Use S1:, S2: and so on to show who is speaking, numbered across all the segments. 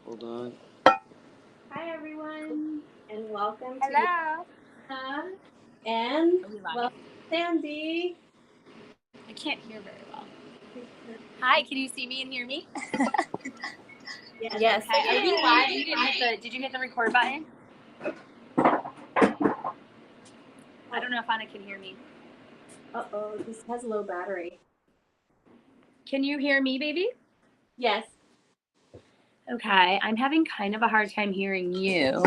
S1: Hold on.
S2: Hi, everyone, and welcome
S3: Hello.
S2: to and
S3: Are we live?
S2: welcome, Sandy.
S3: I can't hear very well. Hi, can you see me and hear me?
S2: Yes.
S3: Okay. Are we live? Did you hit the record button? I don't know if Anna can hear me.
S2: Uh-oh, this has low battery.
S3: Can you hear me, baby?
S2: Yes.
S3: Okay. I'm having kind of a hard time hearing you,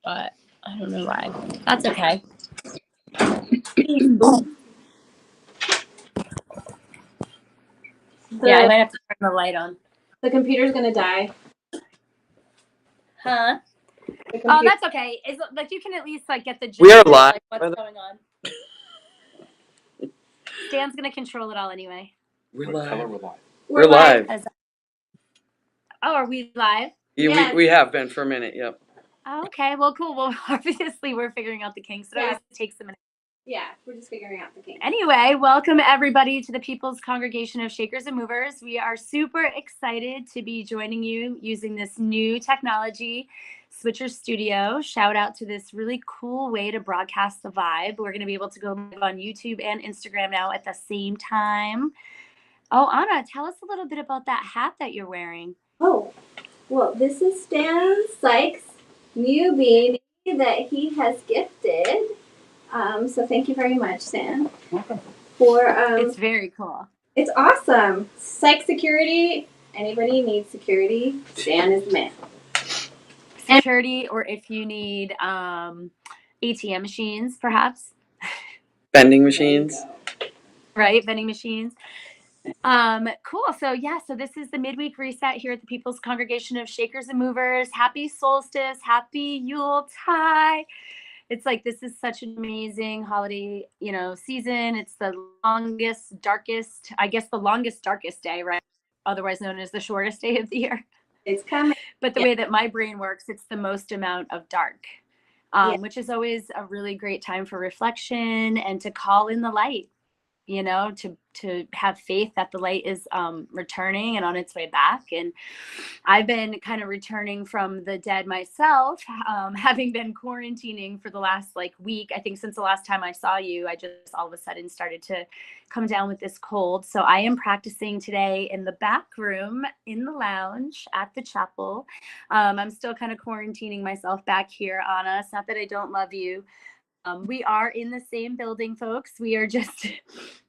S3: but I don't know why. That's okay. Yeah, I might have to turn the light on.
S2: The computer's gonna die.
S3: Huh? Oh, that's okay. You can at least get the gist
S1: We are
S3: of
S1: live.
S3: what's going on. Stan's gonna control it all anyway.
S1: We're live.
S2: We're live.
S3: Oh, are we live?
S2: Yes.
S1: We have been for a minute. Yep.
S3: Oh, okay. Well, cool. Well, obviously we're figuring out the kinks. It always takes a minute.
S2: Yeah, we're just figuring out the kinks.
S3: Anyway, welcome everybody to the People's Congregation of Shakers and Movers. We are super excited to be joining you using this new technology, Switcher Studio. Shout out to this really cool way to broadcast the vibe. We're going to be able to go live on YouTube and Instagram now at the same time. Oh, Anna, tell us a little bit about that hat that you're wearing.
S2: Oh, well, this is Stan Sykes' new beanie that he has gifted. So thank you very much, Stan.
S1: Welcome.
S3: It's very cool.
S2: It's awesome. Psych security. Anybody needs security, Stan is the man.
S3: Security, or if you need ATM machines, perhaps.
S1: Vending machines.
S3: Right, vending machines. Cool. So this is the midweek reset here at the People's Congregation of Shakers and Movers. Happy solstice, happy Yuletide. It's this is such an amazing holiday, season. It's the longest, darkest day, right? Otherwise known as the shortest day of the year.
S2: It's coming.
S3: But the way that my brain works, it's the most amount of dark, which is always a really great time for reflection and to call in the light, to have faith that the light is returning and on its way back. And I've been kind of returning from the dead myself, having been quarantining for the last week. I think since the last time I saw you, I just all of a sudden started to come down with this cold. So I am practicing today in the back room, in the lounge at the chapel. I'm still kind of quarantining myself back here, Anna. It's not that I don't love you. We are in the same building, folks. We are just,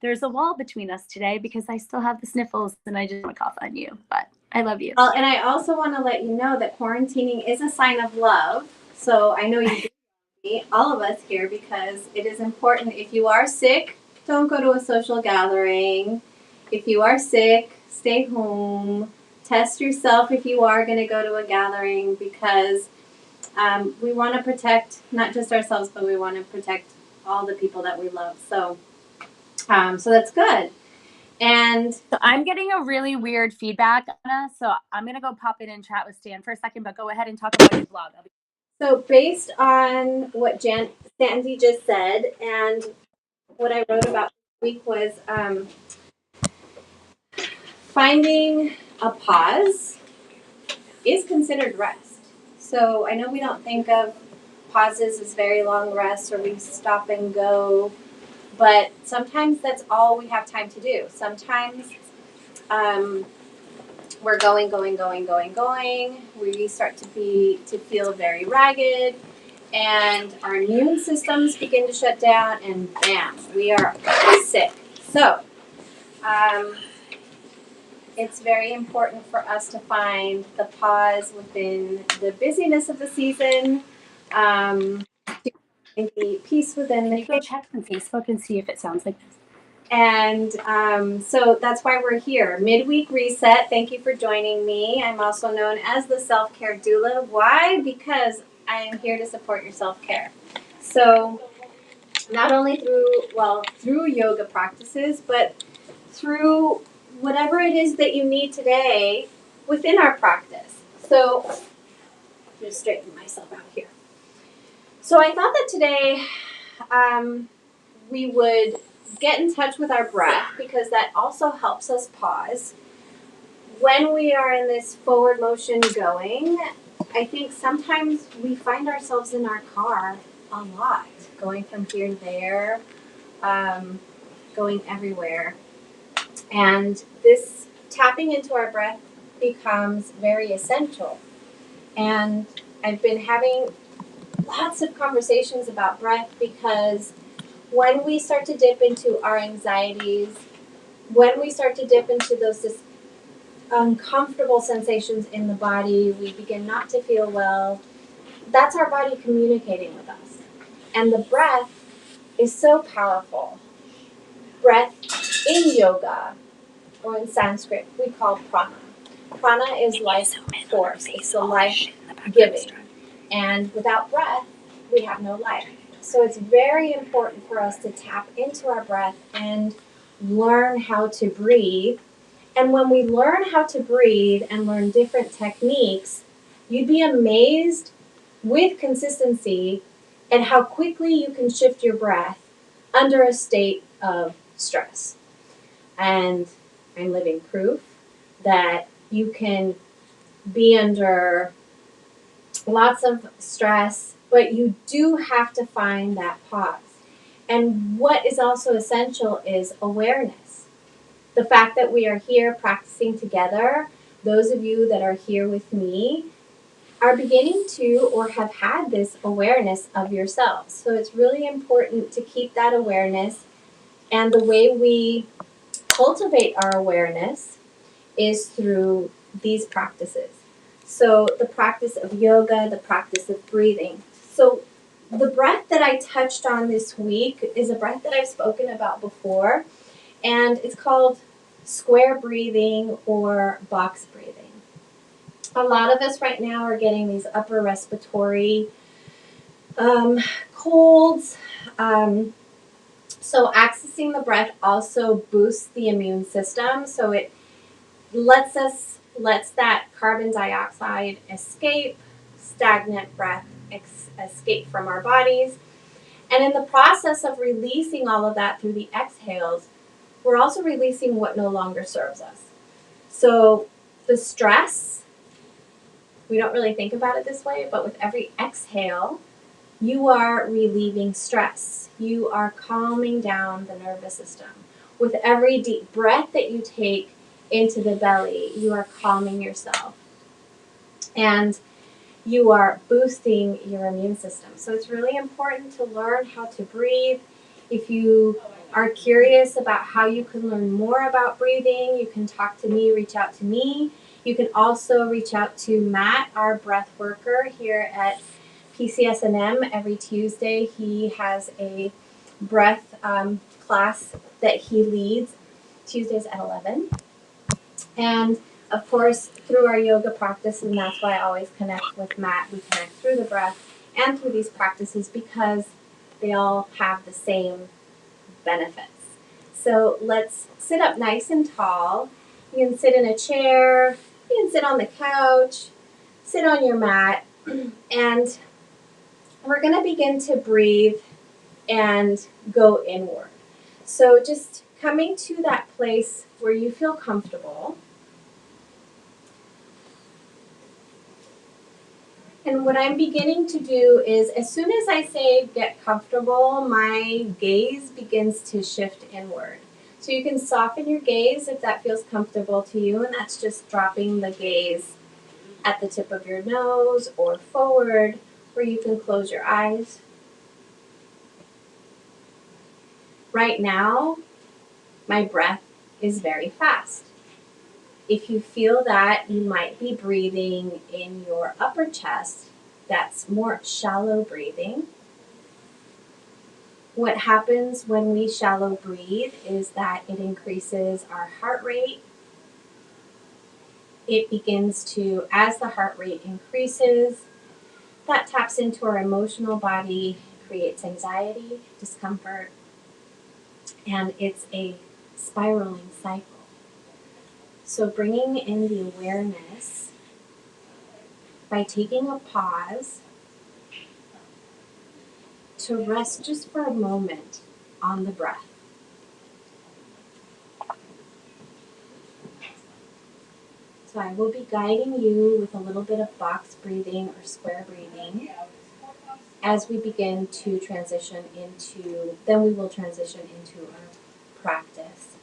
S3: there's a wall between us today because I still have the sniffles and I just want to cough on you, but I love you.
S2: Well, and I also want to let you know that quarantining is a sign of love. So I know you do love me, all of us here, because it is important. If you are sick, don't go to a social gathering. If you are sick, stay home. Test yourself if you are going to go to a gathering, because we want to protect not just ourselves, but we want to protect all the people that we love. So that's good. And
S3: so I'm getting a really weird feedback, Anna. So I'm going to go pop in and chat with Stan for a second, but go ahead and talk about your blog.
S2: So based on what Sandy just said and what I wrote about this week was finding a pause is considered rest. So I know we don't think of pauses as very long rests, or we stop and go, but sometimes that's all we have time to do. Sometimes we're going. We start to feel very ragged, and our immune systems begin to shut down, and bam, we are sick. So it's very important for us to find the pause within the busyness of the season, to find the peace within
S3: Can
S2: the
S3: you go check on Facebook and see if it sounds like this?
S2: And so that's why we're here. Midweek Reset. Thank you for joining me. I'm also known as the Self-Care Doula. Why? Because I am here to support your self-care. So not only through yoga practices, but through whatever it is that you need today within our practice. So just straighten myself out here. So I thought that today we would get in touch with our breath, because that also helps us pause. when we are in this forward motion going, I think sometimes we find ourselves in our car a lot, going from here to there, going everywhere. And this tapping into our breath becomes very essential. And I've been having lots of conversations about breath because when we start to dip into our anxieties, when we start to dip into those uncomfortable sensations in the body, we begin not to feel well. That's our body communicating with us. And the breath is so powerful. Breath in yoga, or in Sanskrit, we call prana. Prana is life force, it's the life giving. And without breath, we have no life. So it's very important for us to tap into our breath and learn how to breathe. And when we learn how to breathe and learn different techniques, you'd be amazed with consistency at how quickly you can shift your breath under a state of stress. And I'm living proof that you can be under lots of stress, but you do have to find that pause. And what is also essential is awareness. The fact that we are here practicing together, those of you that are here with me, are beginning to or have had this awareness of yourselves. So it's really important to keep that awareness. And the way we cultivate our awareness is through these practices. So the practice of yoga, the practice of breathing. So the breath that I touched on this week is a breath that I've spoken about before, and it's called square breathing or box breathing. A lot of us right now are getting these upper respiratory colds. So accessing the breath also boosts the immune system. So it lets that carbon dioxide escape, stagnant breath escape from our bodies. And in the process of releasing all of that through the exhales, we're also releasing what no longer serves us. So the stress, we don't really think about it this way, but with every exhale, you are relieving stress. You are calming down the nervous system. With every deep breath that you take into the belly, you are calming yourself. And you are boosting your immune system. So it's really important to learn how to breathe. If you are curious about how you can learn more about breathing, you can talk to me, reach out to me. You can also reach out to Matt, our breath worker here at PCSM every Tuesday. He has a breath class that he leads Tuesdays at 11. And of course, through our yoga practice, and that's why I always connect with Matt. We connect through the breath and through these practices because they all have the same benefits. So let's sit up nice and tall. You can sit in a chair, you can sit on the couch, sit on your mat, and we're going to begin to breathe and go inward. So just coming to that place where you feel comfortable. And what I'm beginning to do is, as soon as I say get comfortable, my gaze begins to shift inward. So you can soften your gaze if that feels comfortable to you, and that's just dropping the gaze at the tip of your nose or forward, where you can close your eyes. Right now, my breath is very fast. If you feel that, you might be breathing in your upper chest. That's more shallow breathing. What happens when we shallow breathe is that it increases our heart rate. It begins to, as the heart rate increases, that taps into our emotional body, creates anxiety, discomfort, and it's a spiraling cycle. So bringing in the awareness by taking a pause to rest just for a moment on the breath. So I will be guiding you with a little bit of box breathing or square breathing as we begin to transition into, then we will transition into our practice.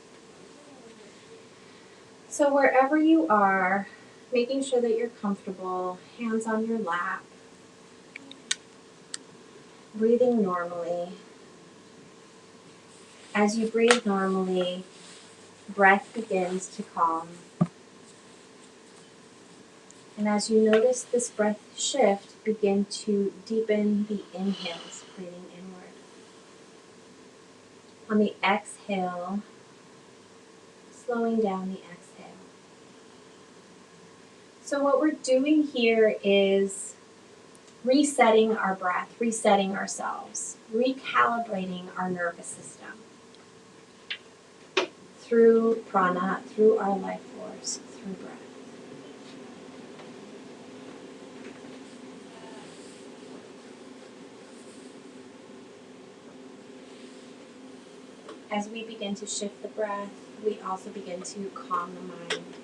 S2: So wherever you are, making sure that you're comfortable, hands on your lap, breathing normally. As you breathe normally, breath begins to calm. And as you notice this breath shift, begin to deepen the inhales, breathing inward. On the exhale, slowing down the exhale. So what we're doing here is resetting our breath, resetting ourselves, recalibrating our nervous system through prana, through our life force, through breath. As we begin to shift the breath, we also begin to calm the mind.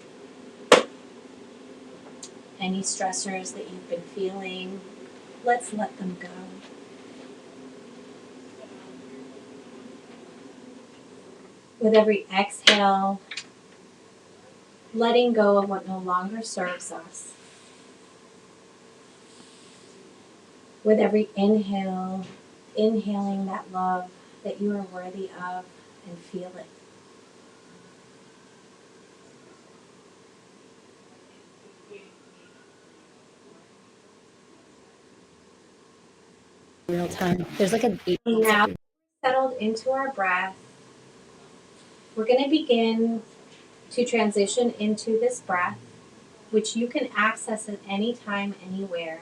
S2: Any stressors that you've been feeling, let's let them go. With every exhale, letting go of what no longer serves us. With every inhale, inhaling that love that you are worthy of and feel it.
S3: Real time. There's like a 8
S2: Now
S3: second.
S2: settled into our breath, we're going to begin to transition into this breath, which you can access at any time, anywhere.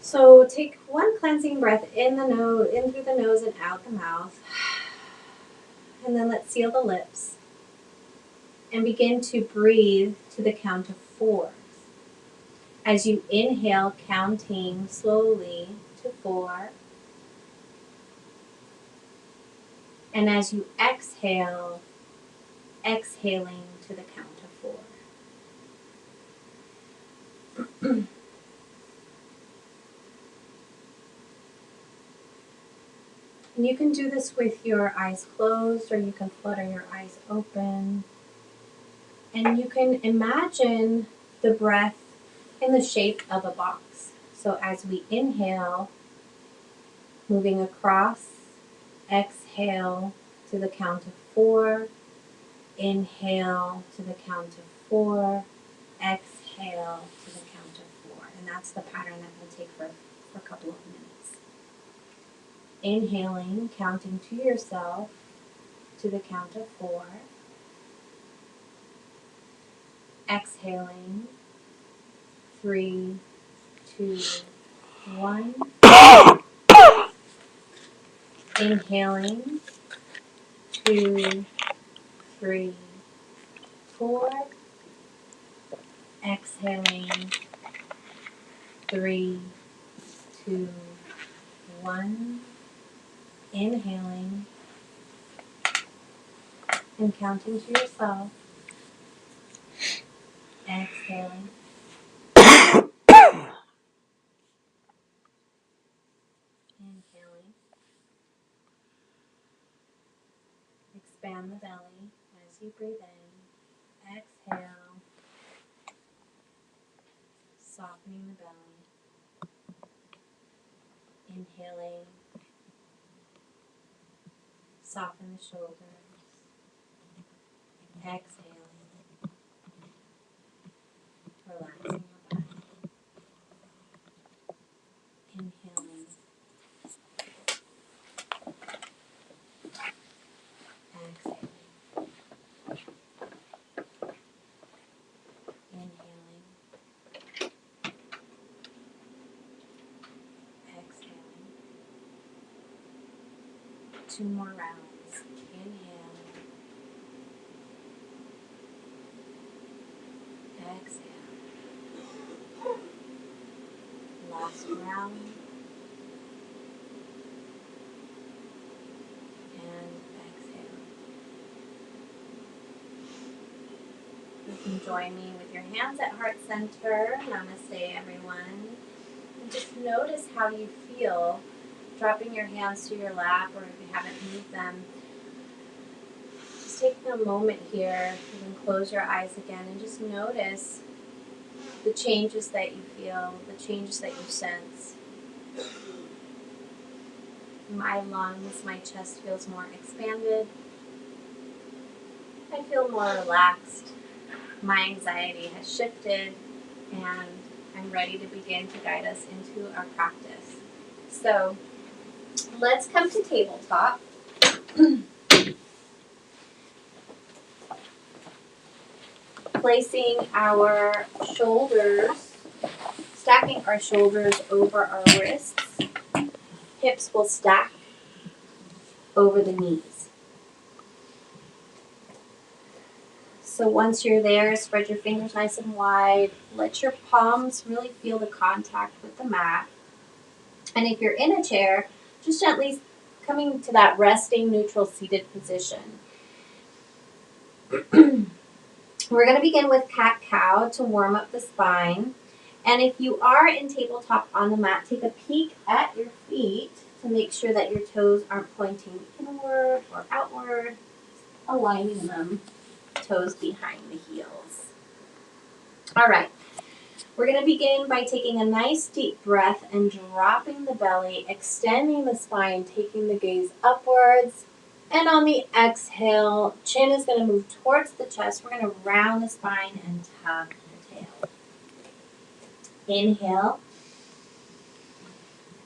S2: So take one cleansing breath in the nose, in through the nose and out the mouth. And then let's seal the lips and begin to breathe to the count of 4. As you inhale, counting slowly to 4. And as you exhale, exhaling to the count of 4. And you can do this with your eyes closed, or you can flutter your eyes open. And you can imagine the breath in the shape of a box. So as we inhale, moving across, exhale to the count of 4, inhale to the count of 4, exhale to the count of 4. And that's the pattern that we'll take for a couple of minutes. Inhaling, counting to yourself to the count of 4. Exhaling, 3, 2, 1. Inhaling, 2, 3, 4. Exhaling, 3, 2, 1. Inhaling and counting to yourself. Exhaling. Inhaling. Expand the belly as you breathe in. Exhale. Softening the belly. Inhaling. Soften the shoulders. Exhaling. Relaxing your body. Inhaling. Exhaling. Inhaling. Exhaling. 2 more rounds. Inhale. Exhale. Last round. And exhale. can join me with your hands at heart center. Namaste, everyone. And just notice how you feel dropping your hands to your lap, or if you haven't moved them. Just taking a moment here. You can close your eyes again and just notice the changes that you feel, the changes that you sense. My lungs, my chest feels more expanded. I feel more relaxed. My anxiety has shifted, and I'm ready to begin to guide us into our practice. So let's come to tabletop. Placing our shoulders, stacking our shoulders over our wrists. Hips will stack over the knees. So once you're there, spread your fingers nice and wide. Let your palms really feel the contact with the mat. And if you're in a chair, just gently coming to that resting, neutral, seated position. We're going to begin with cat-cow to warm up the spine. And if you are in tabletop on the mat, take a peek at your feet to make sure that your toes aren't pointing inward or outward, aligning them, toes behind the heels. All right. We're going to begin by taking a nice deep breath and dropping the belly, extending the spine, taking the gaze upwards. And on the exhale, chin is going to move towards the chest. We're going to round the spine and tuck the tail. Inhale.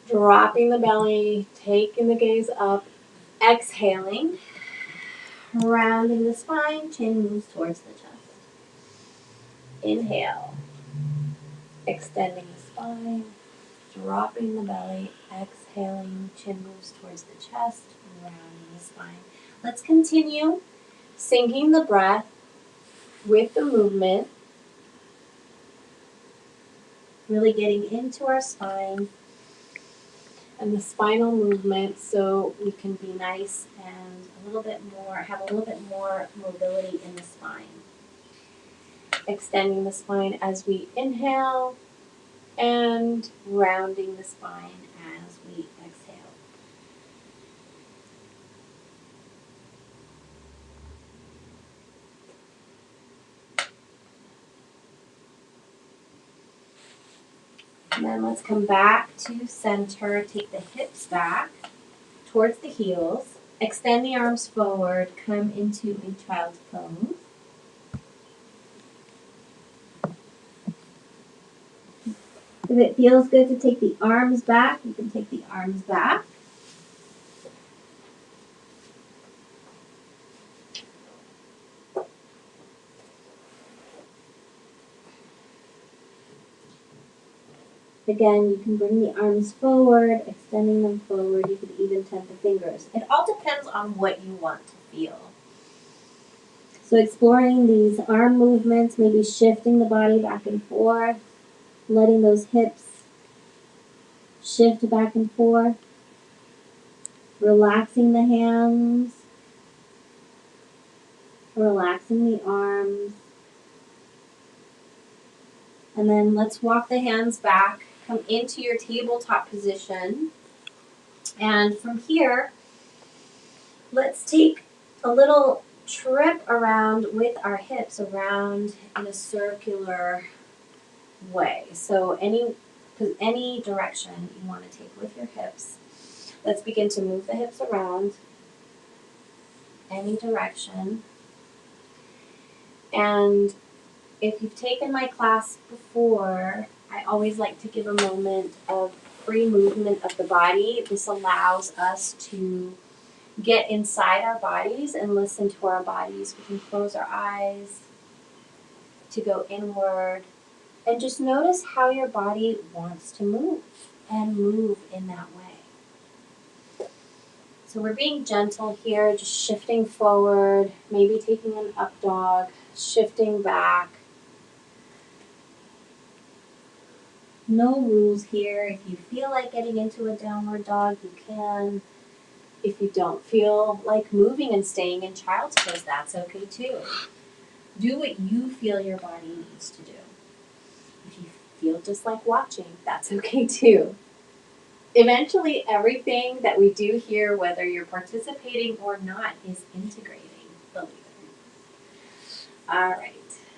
S2: Dropping the belly, taking the gaze up. Exhaling. Rounding the spine, chin moves towards the chest. Inhale. Extending the spine. Dropping the belly, exhaling, chin moves towards the chest, rounding the spine. Let's continue syncing the breath with the movement, really getting into our spine and the spinal movement so we can be nice and have a little bit more mobility in the spine. Extending the spine as we inhale and rounding the spine as we exhale. And then let's come back to center. Take the hips back towards the heels. Extend the arms forward. Come into a child's pose. If it feels good to take the arms back, you can take the arms back. Again, you can bring the arms forward, extending them forward. You could even tap the fingers. It all depends on what you want to feel. So exploring these arm movements, maybe shifting the body back and forth, letting those hips shift back and forth, relaxing the hands, relaxing the arms. And then let's walk the hands back, come into your tabletop position. And from here, let's take a little trip around with our hips around in a circular way. So any direction you want to take with your hips. Let's begin to move the hips around any direction. And if you've taken my class before, I always like to give a moment of free movement of the body. This allows us to get inside our bodies and listen to our bodies. We can close our eyes to go inward and just notice how your body wants to move and move in that way. So we're being gentle here, just shifting forward, maybe taking an up dog, shifting back. No rules here. If you feel like getting into a downward dog, you can. If you don't feel like moving and staying in child's pose, that's okay too. Do what you feel your body needs to do. If you feel just like watching, that's okay too. Eventually, everything that we do here, whether you're participating or not, is integrating, believe it. All right,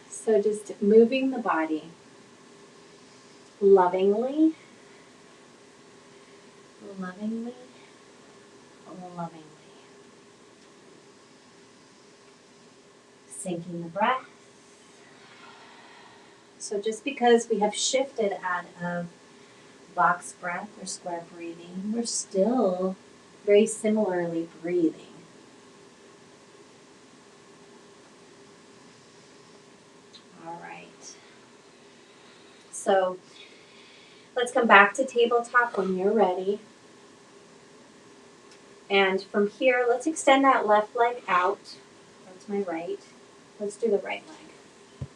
S2: so just moving the body lovingly, lovingly, lovingly. Sinking the breath. So just because we have shifted out of box breath or square breathing, we're still very similarly breathing. All right. So let's come back to tabletop when you're ready. And from here, let's extend that left leg out. That's my right. Let's do the right leg.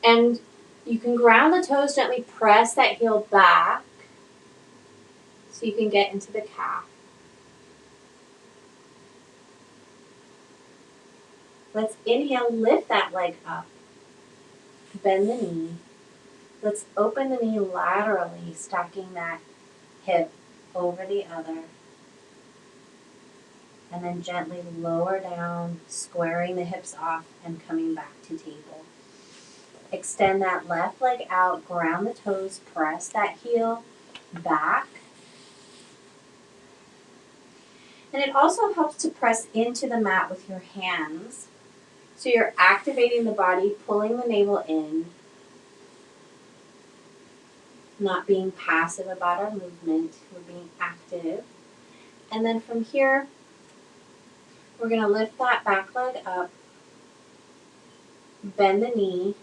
S2: And you can ground the toes, gently press that heel back so you can get into the calf. Let's inhale, lift that leg up. Bend the knee. Let's open the knee laterally, stacking that hip over the other. And then gently lower down, squaring the hips off and coming back to table. Extend that left leg out, ground the toes, press that heel back. And it also helps to press into the mat with your hands. So you're activating the body, pulling the navel in, not being passive about our movement. We're being active. And then from here, we're going to lift that back leg up, bend the knee.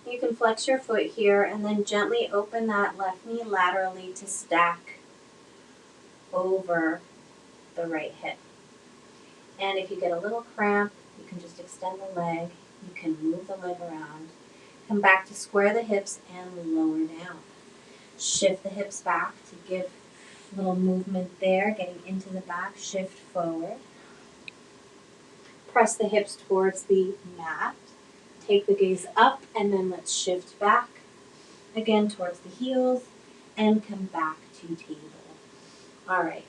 S2: You can flex your foot here and then gently open that left knee laterally to stack over the right hip. And if you get a little cramp, you can just extend the leg. You can move the leg around. Come back to square the hips and lower down. Shift the hips back to give a little movement there, getting into the back, shift forward. Press the hips towards the mat. Take the gaze up and then let's shift back again towards the heels and come back to table. All right.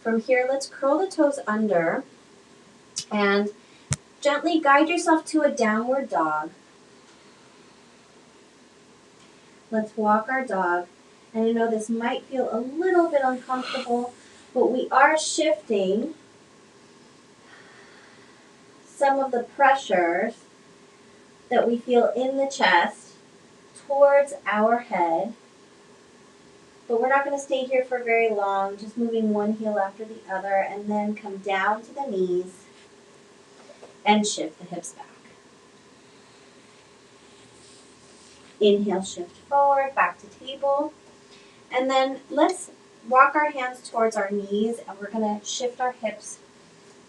S2: From here, let's curl the toes under and gently guide yourself to a downward dog. Let's walk our dog. And I know this might feel a little bit uncomfortable, but we are shifting some of the pressures that we feel in the chest towards our head. But we're not going to stay here for very long, just moving one heel after the other, and then come down to the knees and shift the hips back. Inhale, shift forward, back to table. And then let's walk our hands towards our knees, and we're going to shift our hips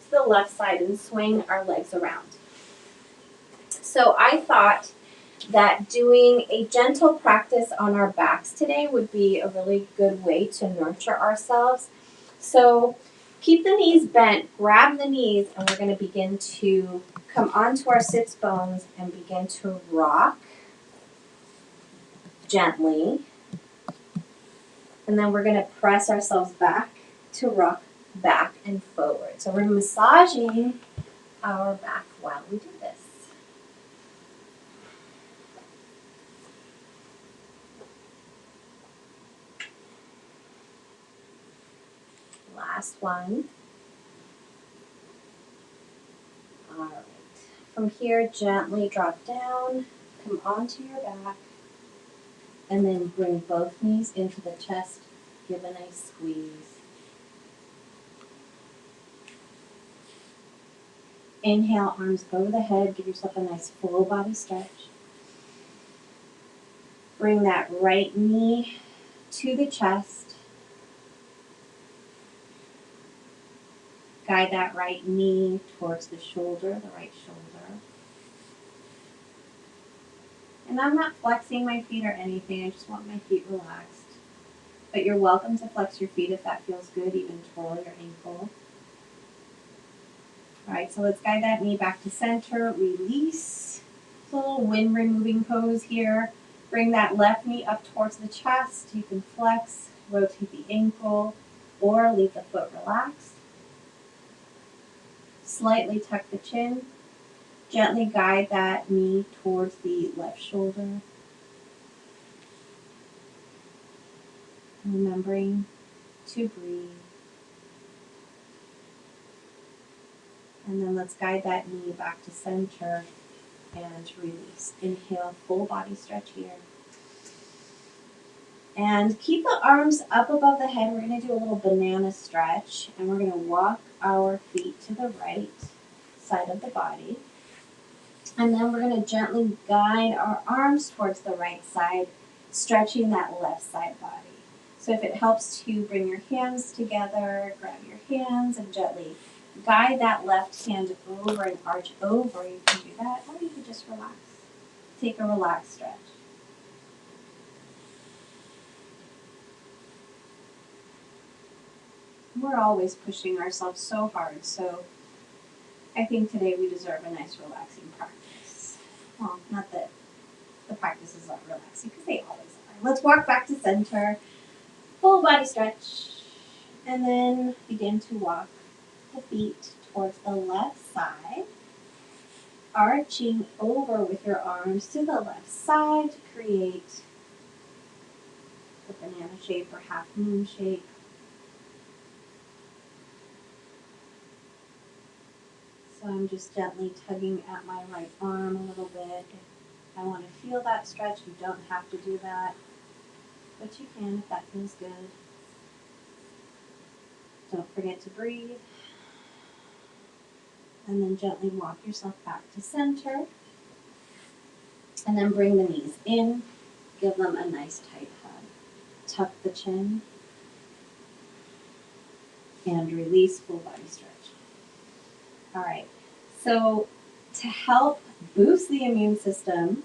S2: to the left side and swing our legs around. So I thought that doing a gentle practice on our backs today would be a really good way to nurture ourselves. So keep the knees bent, grab the knees, and we're going to begin to come onto our sits bones and begin to rock gently. And then we're going to press ourselves back to rock back and forward. So we're massaging our back while we do this. Last one. All right. From here, gently drop down, come onto your back, and then bring both knees into the chest. Give a nice squeeze. Inhale, arms over the head. Give yourself a nice full body stretch. Bring that right knee to the chest. Guide that right knee towards the shoulder, the right shoulder. And I'm not flexing my feet or anything. I just want my feet relaxed. But you're welcome to flex your feet if that feels good, even twirl your ankle. All right, so let's guide that knee back to center, release. It's a little wind removing pose here. Bring that left knee up towards the chest. You can flex, rotate the ankle, or leave the foot relaxed. Slightly tuck the chin. Gently guide that knee towards the left shoulder. Remembering to breathe. And then let's guide that knee back to center and release. Inhale, full body stretch here. And keep the arms up above the head. We're going to do a little banana stretch. And we're going to walk our feet to the right side of the body. And then we're going to gently guide our arms towards the right side, stretching that left side body. So if it helps to bring your hands together, grab your hands and gently guide that left hand over and arch over. You can do that, or you can just relax. Take a relaxed stretch. We're always pushing ourselves so hard, so I think today we deserve a nice relaxing practice. Well, not that the practices aren't relaxing, because they always are. Let's walk back to center, full body stretch, and then begin to walk the feet towards the left side, arching over with your arms to the left side to create the banana shape or half moon shape. So I'm just gently tugging at my right arm a little bit. If I want to feel that stretch, you don't have to do that, but you can if that feels good. Don't forget to breathe. And then gently walk yourself back to center. And then bring the knees in. Give them a nice tight hug. Tuck the chin. And release, full body stretch. All right. So to help boost the immune system,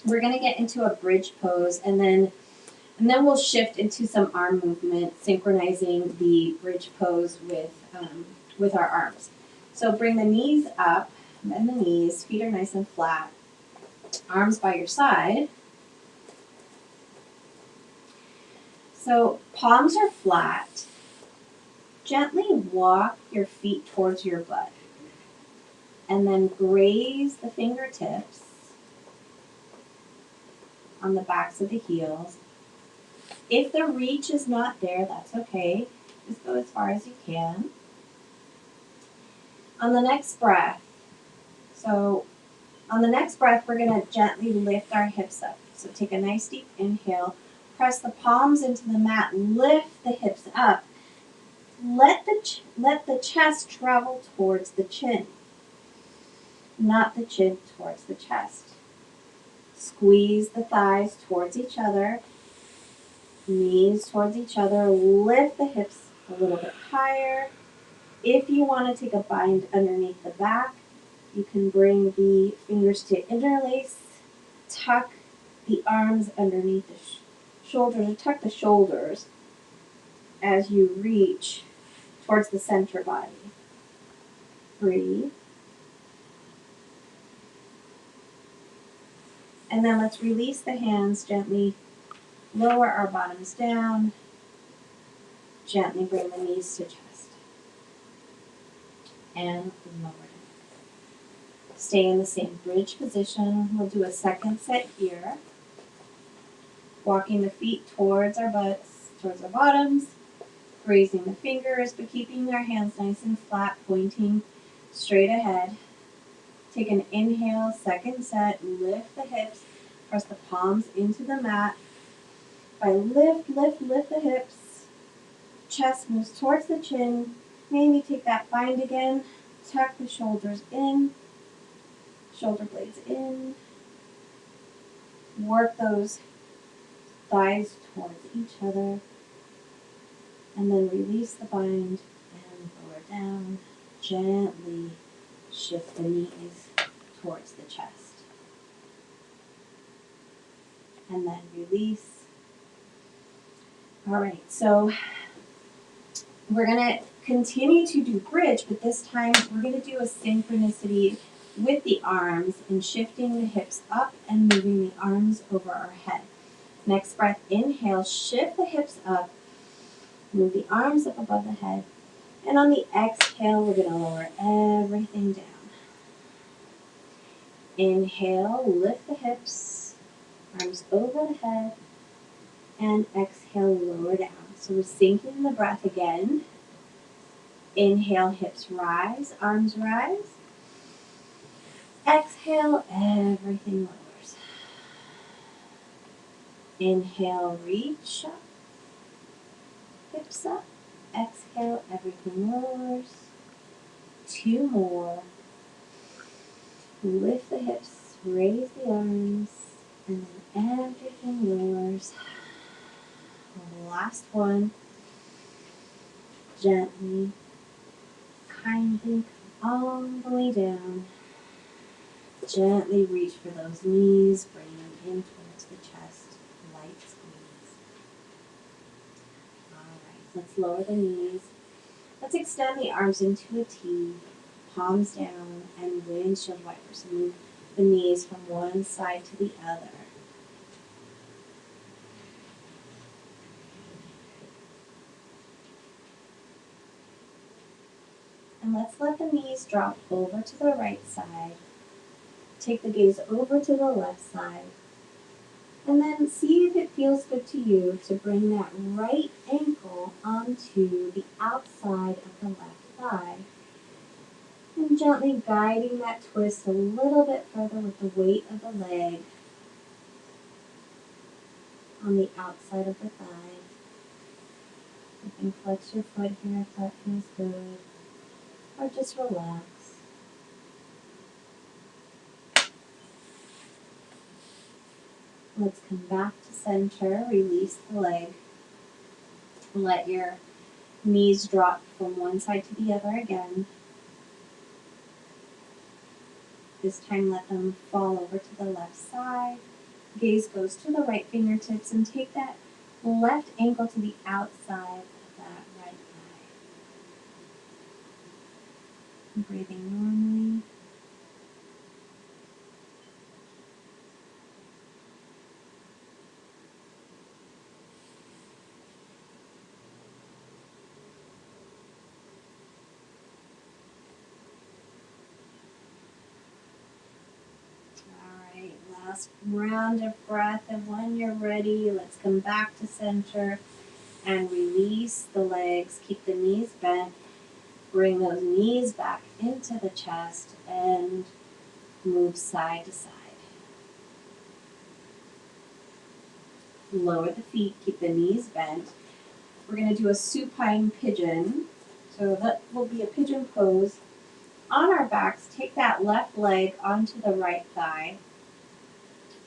S2: we're going to get into a bridge pose, and then we'll shift into some arm movement, synchronizing the bridge pose with our arms. So bring the knees up, bend the knees, feet are nice and flat, arms by your side. So palms are flat. Gently walk your feet towards your butt, and then graze the fingertips on the backs of the heels. If the reach is not there, that's okay. Just go as far as you can. On the next breath, we're going to gently lift our hips up. So take a nice deep inhale, press the palms into the mat, lift the hips up. Let the chest travel towards the chin, not the chin towards the chest. Squeeze the thighs towards each other, knees towards each other, lift the hips a little bit higher. If you want to take a bind underneath the back, you can bring the fingers to interlace, tuck the arms underneath the shoulders, or tuck the shoulders as you reach towards the center body. Breathe. And then let's release the hands, gently lower our bottoms down, gently bring the knees to chest. And lower down. Stay in the same bridge position. We'll do a second set here. Walking the feet towards our butts, towards our bottoms, raising the fingers, but keeping our hands nice and flat, pointing straight ahead. Take an inhale, second set, lift the hips, press the palms into the mat. If I lift the hips, chest moves towards the chin. Maybe take that bind again, tuck the shoulders in, shoulder blades in. Work those thighs towards each other. And then release the bind and lower down. Gently shift the knees towards the chest. And then release. All right, so we're going to Continue to do bridge, but this time we're going to do a synchronicity with the arms and shifting the hips up and moving the arms over our head. Next breath, inhale, shift the hips up, move the arms up above the head, and on the exhale, we're going to lower everything down. Inhale, lift the hips, arms over the head, and exhale, lower down. So we're sinking the breath again. Inhale, hips rise, arms rise. Exhale, everything lowers. Inhale, reach up, hips up. Exhale, everything lowers. 2 more. Lift the hips, raise the arms, and then everything lowers. Last one. Gently, kindly come all the way down. Gently reach for those knees, bring them in towards the chest. Light squeeze. All right, let's lower the knees. Let's extend the arms into a T, palms down, and windshield wipers. Move the knees from one side to the other. And let's let the knees drop over to the right side. Take the gaze over to the left side. And then see if it feels good to you to bring that right ankle onto the outside of the left thigh. And gently guiding that twist a little bit further with the weight of the leg on the outside of the thigh. You can flex your foot here if that feels good, or just relax. Let's come back to center, release the leg. Let your knees drop from one side to the other again. This time let them fall over to the left side. Gaze goes to the right fingertips and take that left ankle to the outside of that right thigh. Breathing normally. Alright, last round of breath, and when you're ready, let's come back to center and release the legs. Keep the knees bent. Bring those knees back into the chest and move side to side. Lower the feet, keep the knees bent. We're going to do a supine pigeon. So that will be a pigeon pose. On our backs, take that left leg onto the right thigh.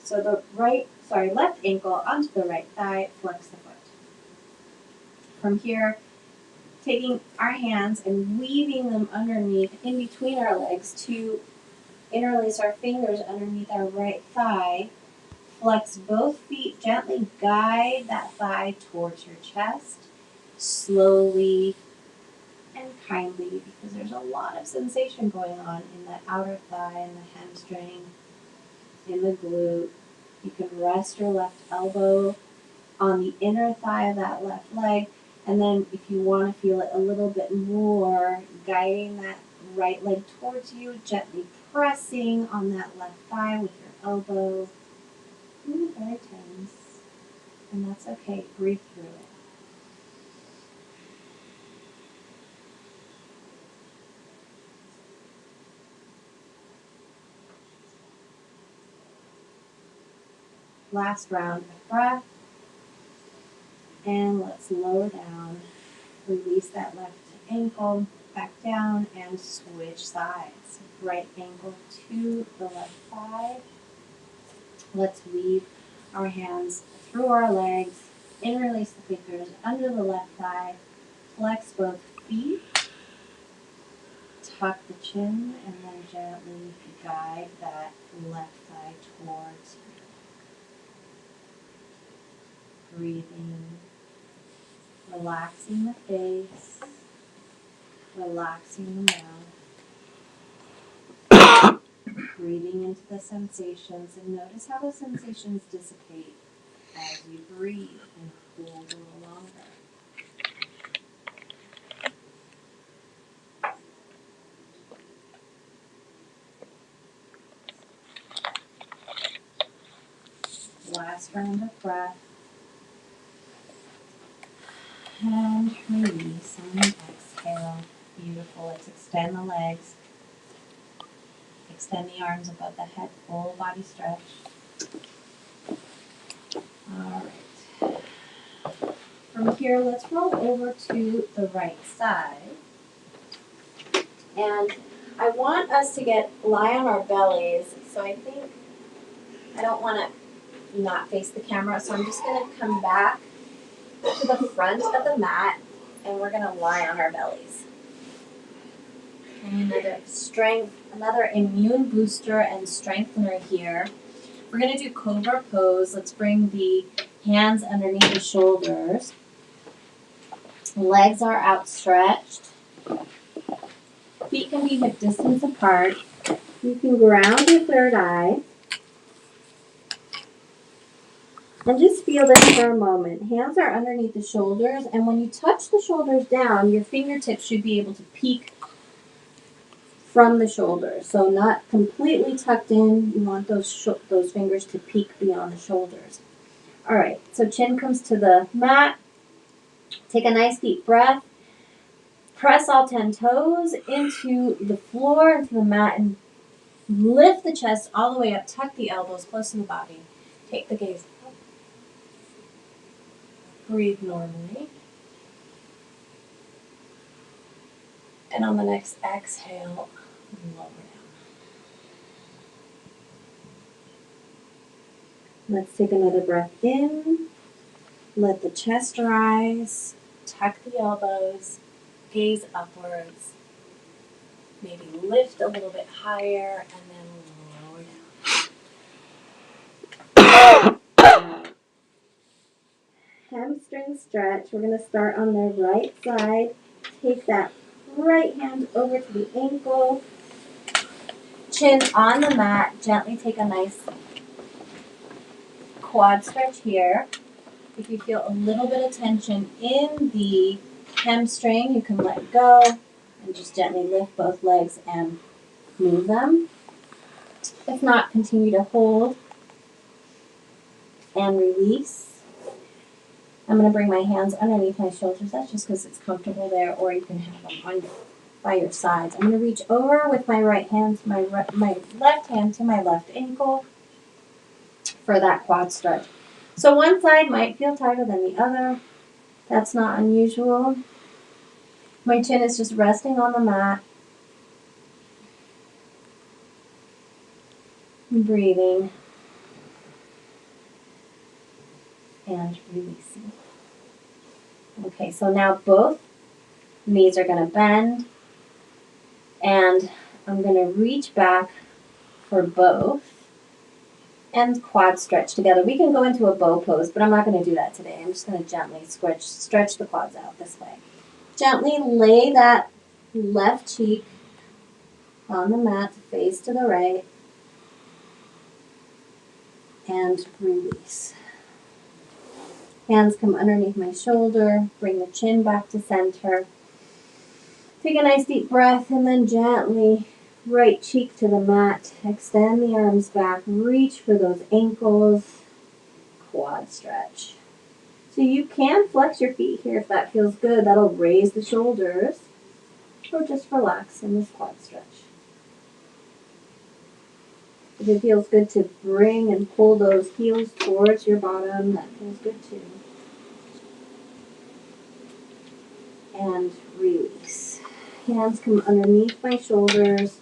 S2: So the left ankle onto the right thigh, flex the foot. From here, taking our hands and weaving them underneath, in between our legs to interlace our fingers underneath our right thigh. Flex both feet, gently guide that thigh towards your chest, slowly and kindly, because there's a lot of sensation going on in the outer thigh and the hamstring, in the glute. You can rest your left elbow on the inner thigh of that left leg, and then if you want to feel it a little bit more, guiding that right leg towards you, gently pressing on that left thigh with your elbow. Very tense, and that's okay. Breathe through it. Last round of breath, and let's lower down. Release that left ankle back down and switch sides. Right ankle to the left thigh. Let's weave our hands through our legs, interlace the fingers under the left thigh, flex both feet, tuck the chin, and then gently guide that left thigh towards you. Breathing, relaxing the face, Relaxing the mouth. Breathing into the sensations, and notice how the sensations dissipate as you breathe and hold a little longer. Last round of breath. And release on the exhale. Beautiful. Let's extend the legs. Extend the arms above the head. Full body stretch. All right. From here, let's roll over to the right side. And I want us to lie on our bellies. So I think I don't want to not face the camera. So I'm just going to come back to the front of the mat, and we're going to lie on our bellies. And another immune booster and strengthener here. We're going to do cobra pose. Let's bring the hands underneath the shoulders. Legs are outstretched. Feet can be hip distance apart. You can ground your third eye. And just feel this for a moment. Hands are underneath the shoulders, and when you touch the shoulders down, your fingertips should be able to peek from the shoulders. So not completely tucked in. You want those fingers to peek beyond the shoulders. All right, so chin comes to the mat. Take a nice deep breath. Press all 10 toes into the floor, into the mat, and lift the chest all the way up. Tuck the elbows close to the body. Take the gaze up. Breathe normally. And on the next exhale, lower down. Let's take another breath in. Let the chest rise. Tuck the elbows. Gaze upwards. Maybe lift a little bit higher and then lower down. Hamstring stretch. We're going to start on the right side. Take that right hand over to the ankle. Chin on the mat. Gently take a nice quad stretch here. If you feel a little bit of tension in the hamstring, you can let go and just gently lift both legs and move them. If not, continue to hold and release. I'm going to bring my hands underneath my shoulders. That's just because it's comfortable there, or you can have them by your sides. I'm going to reach over with my right hand to my left hand to my left ankle for that quad stretch. So one side might feel tighter than the other. That's not unusual. My chin is just resting on the mat. Breathing and releasing. Okay, so now both knees are going to bend, and I'm going to reach back for both and quad stretch together. We can go into a bow pose, but I'm not going to do that today. I'm just going to gently stretch the quads out this way. Gently lay that left cheek on the mat, face to the right, and release. Hands come underneath my shoulder, bring the chin back to center. Take a nice deep breath, and then gently right cheek to the mat. Extend the arms back, reach for those ankles, quad stretch. So you can flex your feet here if that feels good. That'll raise the shoulders, or just relax in this quad stretch. If it feels good to bring and pull those heels towards your bottom, that feels good too. And release. Hands come underneath my shoulders.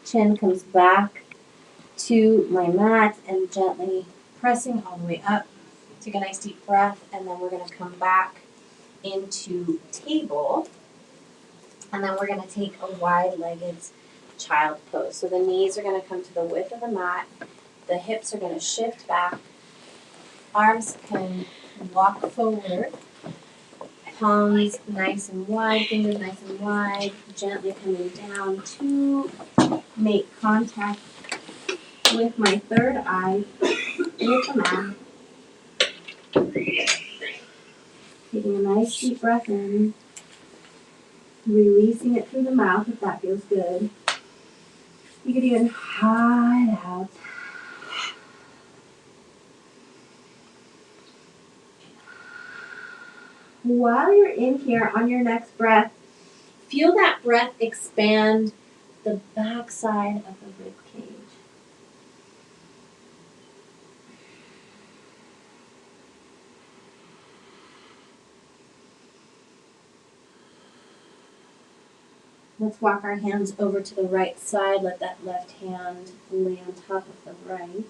S2: Chin comes back to my mat and gently pressing all the way up. Take a nice deep breath, and then we're going to come back into table. And then we're going to take a wide-legged child pose. So the knees are going to come to the width of the mat. The hips are going to shift back. Arms can walk forward. palms nice and wide, fingers nice and wide, gently coming down to make contact with my third eye with the mat. Taking a nice deep breath in, releasing it through the mouth if that feels good. You could even high it out. While you're in here on your next breath, feel that breath expand the backside of the rib cage. Let's walk our hands over to the right side. Let that left hand lay on top of the right.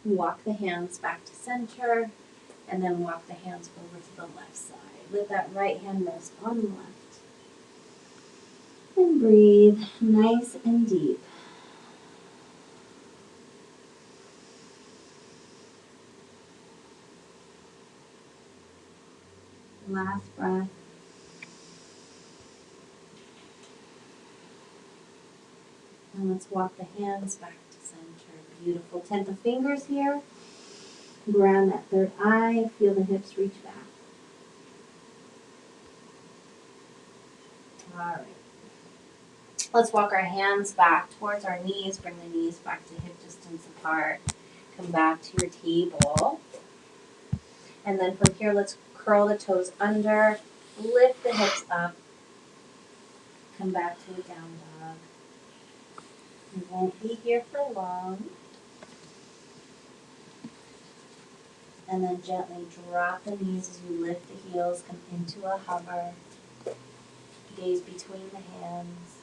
S2: Walk the hands back to center, and then walk the hands over to the left side. Let that right hand rest on the left. And breathe nice and deep. Last breath. And let's walk the hands back to center. Beautiful. Tent the fingers here. Ground that third eye. Feel the hips reach back. All right. Let's walk our hands back towards our knees. Bring the knees back to hip distance apart. Come back to your table. And then from here, let's curl the toes under. Lift the hips up. Come back to a down dog. We won't be here for long. And then gently drop the knees as you lift the heels. Come into a hover. Gaze between the hands.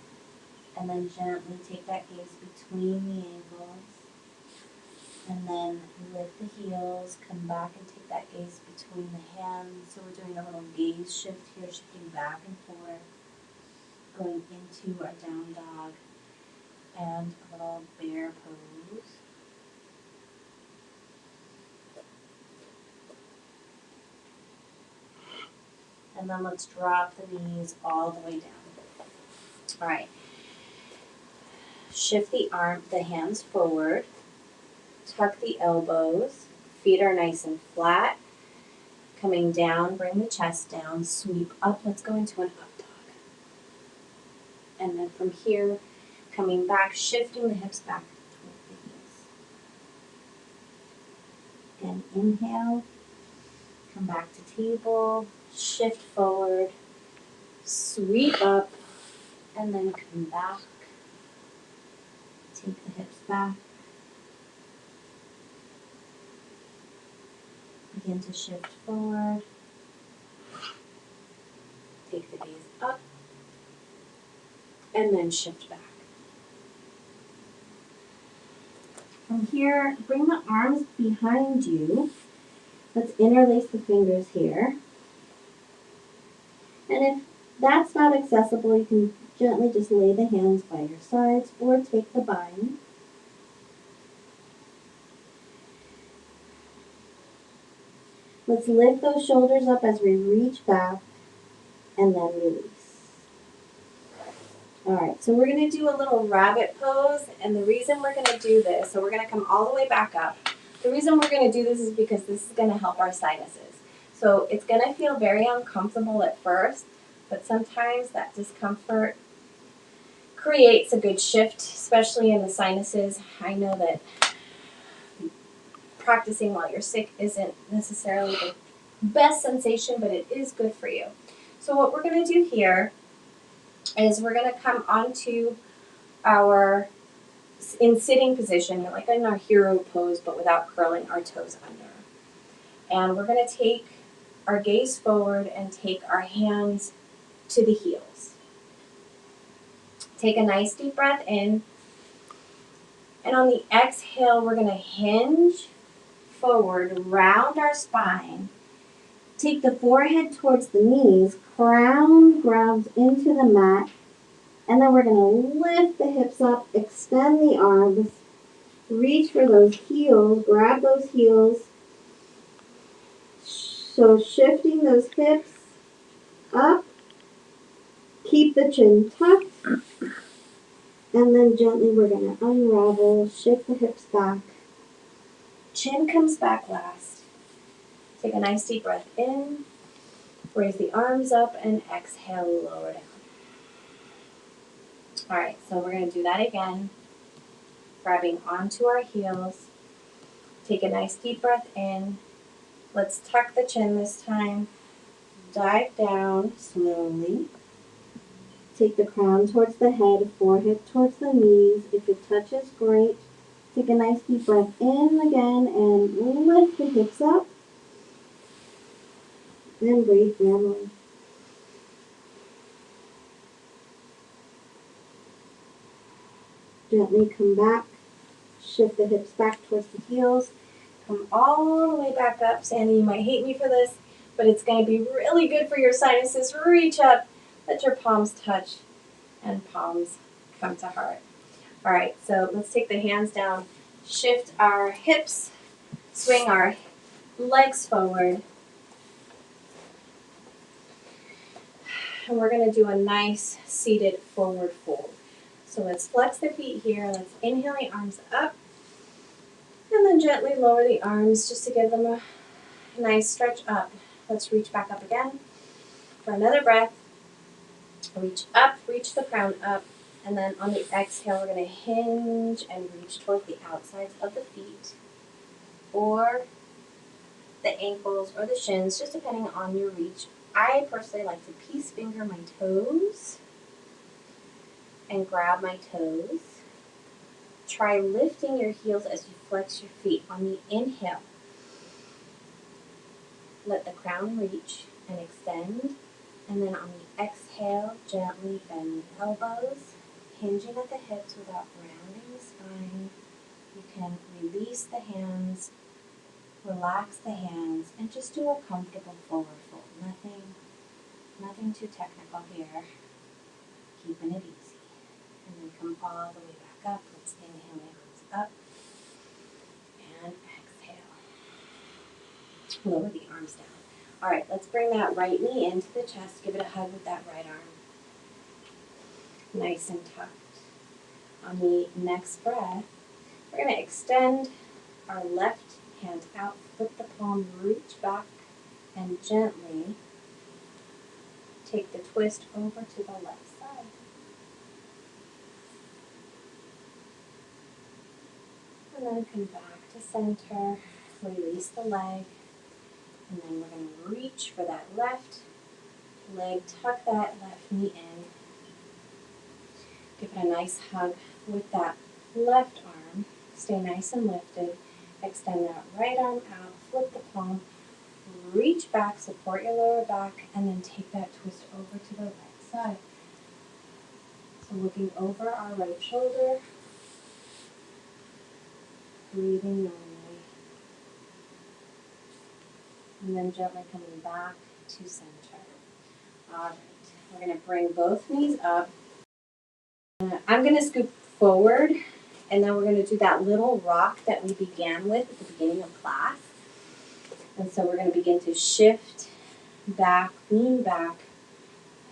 S2: And then gently take that gaze between the ankles. And then lift the heels. Come back and take that gaze between the hands. So we're doing a little gaze shift here, shifting back and forth. Going into our down dog. And a little bear pose. And then let's drop the knees all the way down. All right. Shift the hands forward. Tuck the elbows. Feet are nice and flat. Coming down, bring the chest down. Sweep up. Let's go into an up dog. And then from here, coming back, shifting the hips back toward the heels. And inhale. Come back to table. Shift forward. Sweep up. And then come back. Take the hips back. Begin to shift forward. Take the gaze up. And then shift back. From here, bring the arms behind you. Let's interlace the fingers here. And if that's not accessible, you can gently just lay the hands by your sides or take the bind. Let's lift those shoulders up as we reach back and then release. All right, so we're going to do a little rabbit pose, and the reason we're going to do this, so we're going to come all the way back up. The reason we're going to do this is because this is going to help our sinuses. So it's going to feel very uncomfortable at first, but sometimes that discomfort creates a good shift, especially in the sinuses. I know that practicing while you're sick isn't necessarily the best sensation, but it is good for you. So what we're going to do here is we're going to come onto our in sitting position, like in our hero pose, but without curling our toes under. And we're going to take our gaze forward and take our hands to the heels. Take a nice deep breath in. And on the exhale, we're going to hinge forward, round our spine. Take the forehead towards the knees, crown grounds into the mat, and then we're going to lift the hips up, extend the arms,
S4: reach for those heels, grab those heels. So shifting those hips up, keep the chin tucked, and then gently we're going to unravel, shift the hips back.
S2: Chin comes back last. Take a nice deep breath in, raise the arms up, and exhale, lower down. All right, so we're going to do that again, grabbing onto our heels. Take a nice deep breath in. Let's tuck the chin this time. Dive down slowly.
S4: Take the crown towards the head, forehead towards the knees. If it touches, great. Take a nice deep breath in again and lift the hips up. And breathe normally. Gently come back. Shift the hips back towards the heels.
S2: Come all the way back up. Sandy, you might hate me for this, but it's going to be really good for your sinuses. Reach up. Let your palms touch and palms come to heart. All right, so let's take the hands down. Shift our hips. Swing our legs forward. And we're going to do a nice seated forward fold. So let's flex the feet here. Let's inhale the arms up. And then gently lower the arms just to give them a nice stretch up. Let's reach back up again for another breath. Reach up, reach the crown up. And then on the exhale, we're going to hinge and reach toward the outsides of the feet or the ankles or the shins, just depending on your reach. I personally like to peace finger my toes and grab my toes. Try lifting your heels as you flex your feet. On the inhale, let the crown reach and extend. And then on the exhale, gently bend the elbows, hinging at the hips without rounding the spine. You can release the hands, relax the hands, and just do a comfortable forward fold. Nothing too technical here. Keeping it easy. And then come all the way back up. Let's inhale the arms up. And exhale. Lower the arms down. All right, let's bring that right knee into the chest. Give it a hug with that right arm. Nice and tucked. On the next breath, we're going to extend our left hand out, flip the palm, reach back, and gently take the twist over to the left side. And then come back to center, release the leg, and then we're going to reach for that left leg, tuck that left knee in. Give it a nice hug with that left arm. Stay nice and lifted. Extend that right arm out, flip the palm, reach back, support your lower back, and then take that twist over to the right side. So looking over our right shoulder, breathing normally, and then gently coming back to center. All right, we're going to bring both knees up. I'm going to scoop forward, and then we're going to do that little rock that we began with at the beginning of class. And so we're going to begin to shift back, lean back,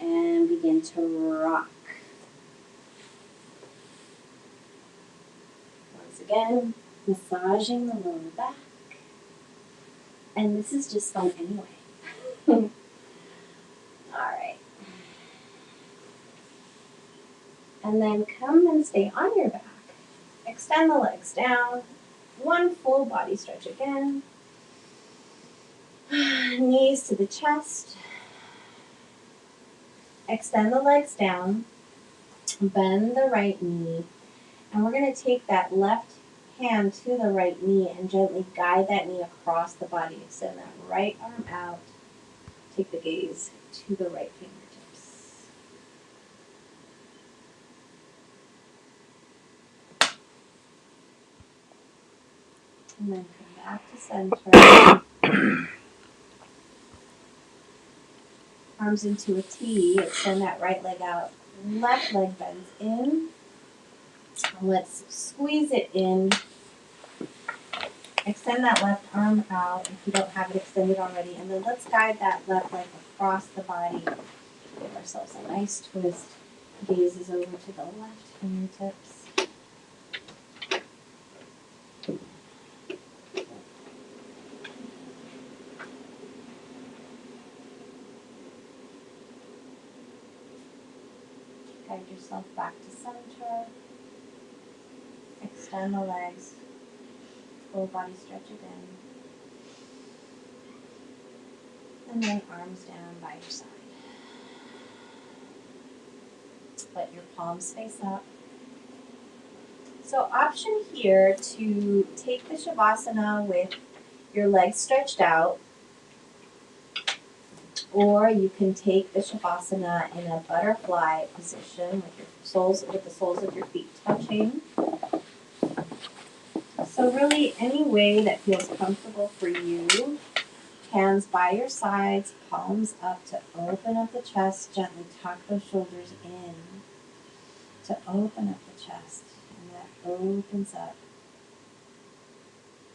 S2: and begin to rock. Once again, massaging the lower back. And this is just fun anyway. All right. And then come and stay on your back. Extend the legs down. One full body stretch again. Knees to the chest. Extend the legs down. Bend the right knee. And we're going to take that left hand to the right knee and gently guide that knee across the body. Extend that right arm out. Take the gaze to the right fingertips. And then come back to center. Arms into a T. Extend that right leg out. Left leg bends in. Let's squeeze it in Extend that left arm out if you don't have it extended already, and then let's guide that left leg across the body. Give ourselves a nice twist. Gazes over to the left fingertips. Guide yourself back to center. Extend the legs. Full body stretch again. And then arms down by your side. Let your palms face up. So option here to take the Shavasana with your legs stretched out, or you can take the Shavasana in a butterfly position with the soles of your feet touching. So really any way that feels comfortable for you. Hands by your sides, palms up to open up the chest, gently tuck those shoulders in to open up the chest, and that opens up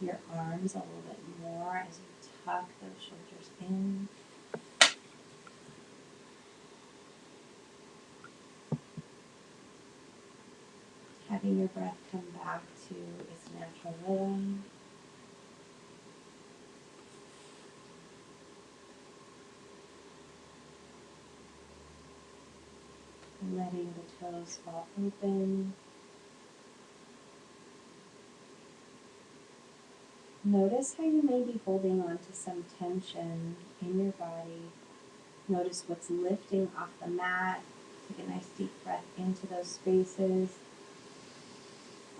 S2: your arms a little bit more as you tuck those shoulders in. Having your breath come back to its natural rhythm. Letting the toes fall open. Notice how you may be holding on to some tension in your body. Notice what's lifting off the mat. Take a nice deep breath into those spaces.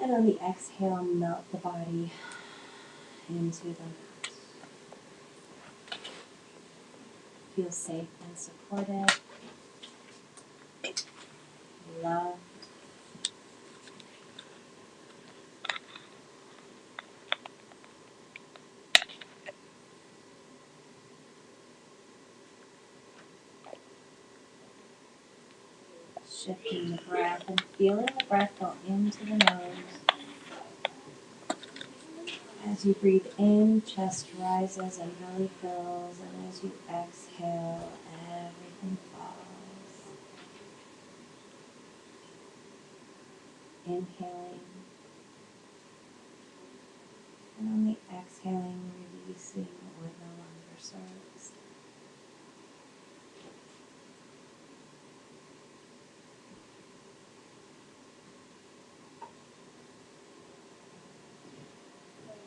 S2: And on the exhale, melt the body into the mat. Feel safe and supported. Loved. Shifting the breath and feeling the breath go into the nose. As you breathe in, chest rises and belly fills, and as you exhale, everything falls. Inhaling, and on the exhaling, releasing what no longer serves.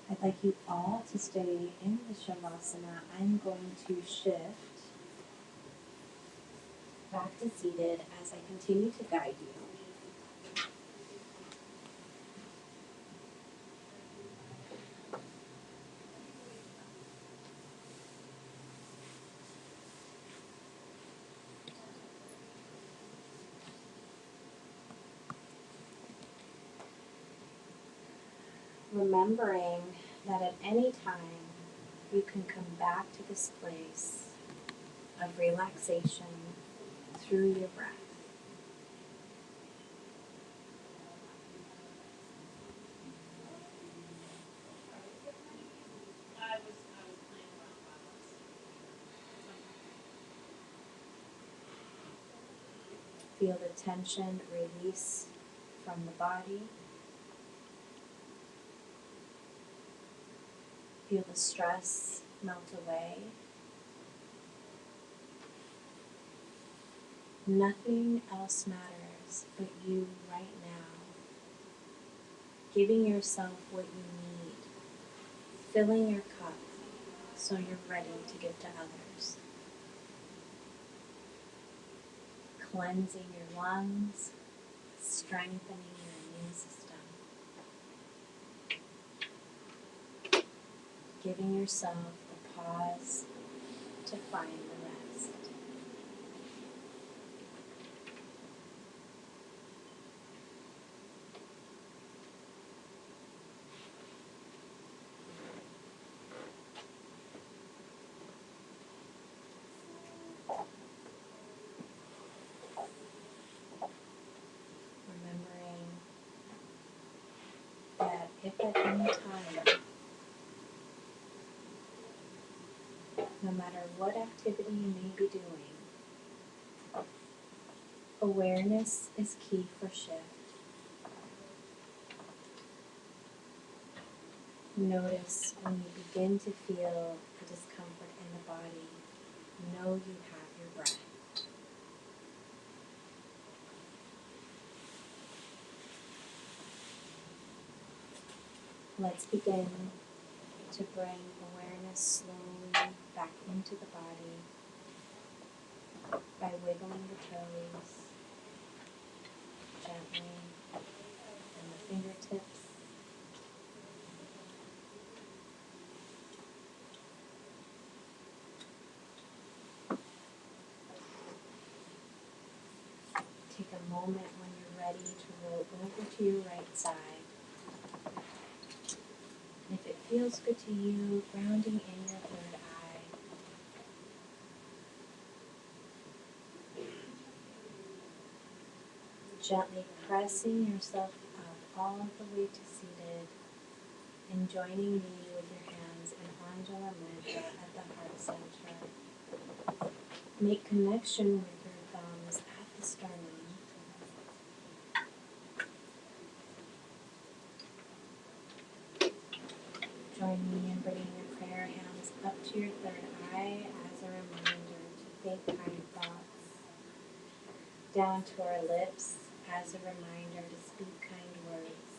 S2: I'd like you all to stay in the Shavasana. I'm going to shift back to seated as I continue to guide you. Remembering that at any time you can come back to this place of relaxation through your breath. Feel the tension release from the body. Feel the stress melt away. Nothing else matters but you right now. Giving yourself what you need. Filling your cup so you're ready to give to others. Cleansing your lungs, strengthening your immune system. Giving yourself the pause to find the rest. Remembering that if at any time no matter what activity you may be doing. Awareness is key for shift. Notice when you begin to feel the discomfort in the body, know you have your breath. Let's begin to bring awareness slowly back into the body by wiggling the toes gently and the fingertips. Take a moment when you're ready to roll over to your right side. And if it feels good to you, grounding in your third eye. Gently pressing yourself up all the way to seated and joining me with your hands in Anjala Mudra at the heart center. Make connection with your thumbs at the sternum. Join me in bringing your prayer hands up to your third eye as a reminder to think kind thoughts. Down to our lips as a reminder to speak kind words.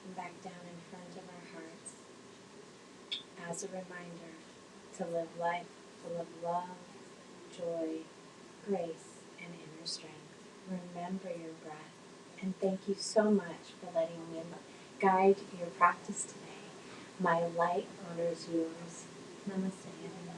S2: And back down in front of our hearts as a reminder to live life full of love, joy, grace, and inner strength. Remember your breath, and thank you so much for letting me guide your practice today. My light honors yours. Namaste, everyone.